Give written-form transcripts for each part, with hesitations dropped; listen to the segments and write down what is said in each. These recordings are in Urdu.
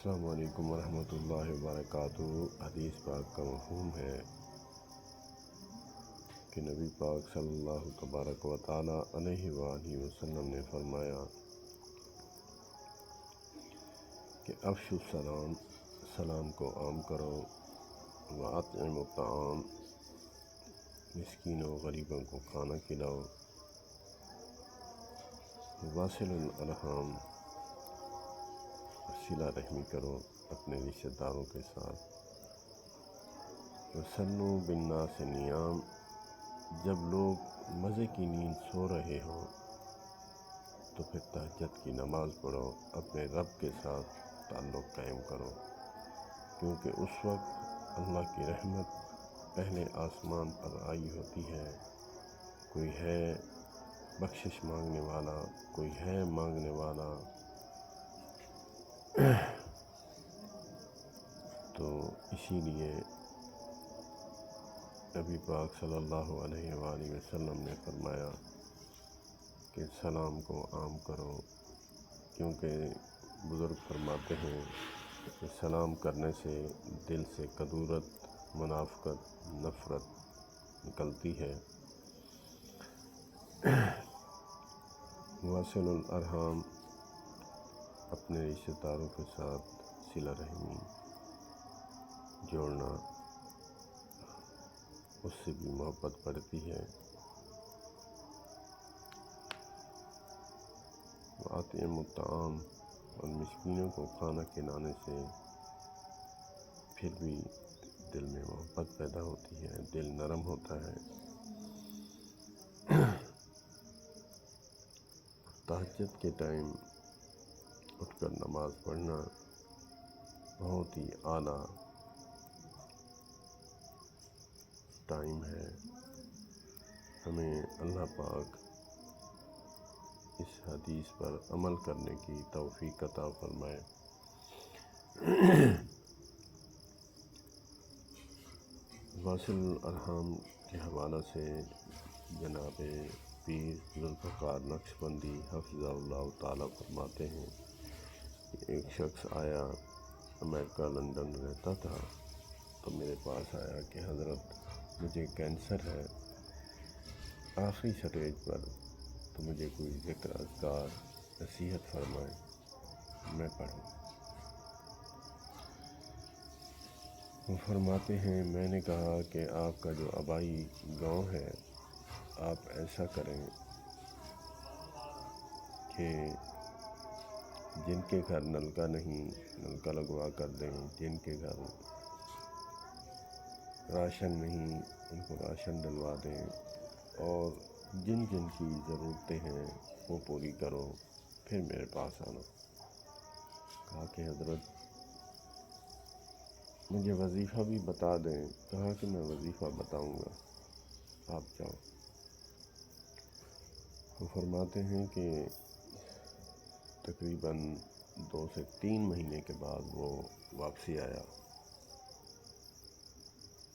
السلام علیکم ورحمۃ اللہ وبرکاتہ۔ حدیث پاک کا مفہوم ہے کہ نبی پاک صلی اللہ تبارک و تعالی علیہ وآلہ وسلم نے فرمایا کہ افشوا السلام، سلام کو عام کرو، واطعموا الطعام، مسکینوں غریبوں کو کھانا کھلاؤ، واصلوا الارحام، صلہ رحمی کرو اپنے رشتہ داروں کے ساتھ، وصلوا بالناس نیام، جب لوگ مزے کی نیند سو رہے ہوں تو پھر تہجد کی نماز پڑھو، اپنے رب کے ساتھ تعلق قائم کرو، کیونکہ اس وقت اللہ کی رحمت پہلے آسمان پر آئی ہوتی ہے۔ کوئی ہے بخشش مانگنے والا، کوئی ہے مانگنے والا، تو اسی لیے نبی پاک صلی اللہ علیہ وآلہ وسلم نے فرمایا کہ سلام کو عام کرو، کیونکہ بزرگ فرماتے ہیں کہ سلام کرنے سے دل سے کدورت، منافقت، نفرت نکلتی ہے۔ واصل الارحام، اپنے رشتہ داروں کے ساتھ صلہ رحمی جوڑنا، اس سے بھی محبت بڑھتی ہے۔ واطعموا الطعام، اور مسکینوں کو کھانا کھلانے سے پھر بھی دل میں محبت پیدا ہوتی ہے، دل نرم ہوتا ہے۔ تہجد کے ٹائم اٹھ کر نماز پڑھنا بہت ہی اعلیٰ ٹائم ہے۔ ہمیں اللہ پاک اس حدیث پر عمل کرنے کی توفیق عطا فرمائے۔ واصل الارحام کے حوالہ سے جناب پیر ذوالفقار نقشبندی حفظہ اللہ تعالیٰ فرماتے ہیں کہ ایک شخص آیا، امریکہ لندن رہتا تھا، تو میرے پاس آیا کہ حضرت مجھے کینسر ہے، آخری سٹیج پر، تو مجھے کوئی ذکر اذکار نصیحت فرمائے، میں پڑھوں۔ وہ فرماتے ہیں میں نے کہا کہ آپ کا جو آبائی گاؤں ہے، آپ ایسا کریں کہ جن کے گھر نلکا نہیں، نلکا لگوا کر دیں، جن کے گھر راشن نہیں ان کو راشن ڈلوا دیں، اور جن جن کی ضرورتیں ہیں وہ پوری کرو، پھر میرے پاس آنا۔ کہا کہ حضرت مجھے وظیفہ بھی بتا دیں۔ کہا کہ میں وظیفہ بتاؤں گا، آپ جاؤ۔ وہ فرماتے ہیں کہ تقریباً 2 سے 3 مہینے کے بعد وہ واپسی آیا،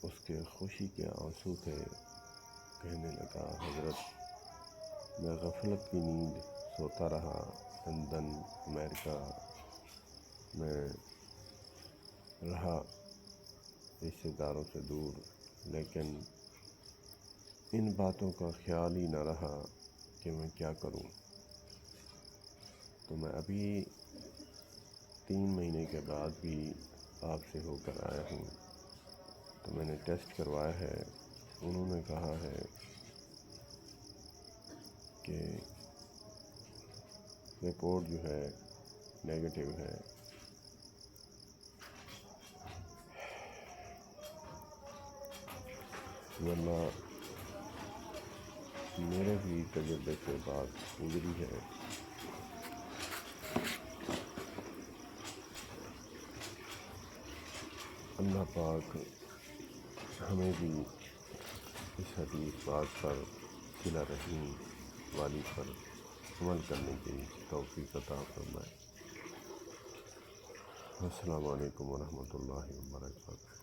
اس کے خوشی کے آنسو تھے۔ کہنے لگا حضرت میں غفلت کی نیند سوتا رہا، لندن امریکہ میں رہا رشتہ داروں سے دور، لیکن ان باتوں کا خیال ہی نہ رہا کہ میں کیا کروں۔ تو میں ابھی 3 مہینے کے بعد بھی آپ سے ہو کر آیا ہوں، تو میں نے ٹیسٹ کروایا ہے، انہوں نے کہا ہے کہ رپورٹ جو ہے نیگیٹو ہے۔ ورنہ میرے بھی تجربے سے بات گزری ہے۔ اللہ پاک ہمیں بھی اس حدیث پاک پر، صلہ رحمی والی پر عمل کرنے کی توفیق عطا فرمائے۔ السلام علیکم ورحمۃ اللہ وبرکاتہ۔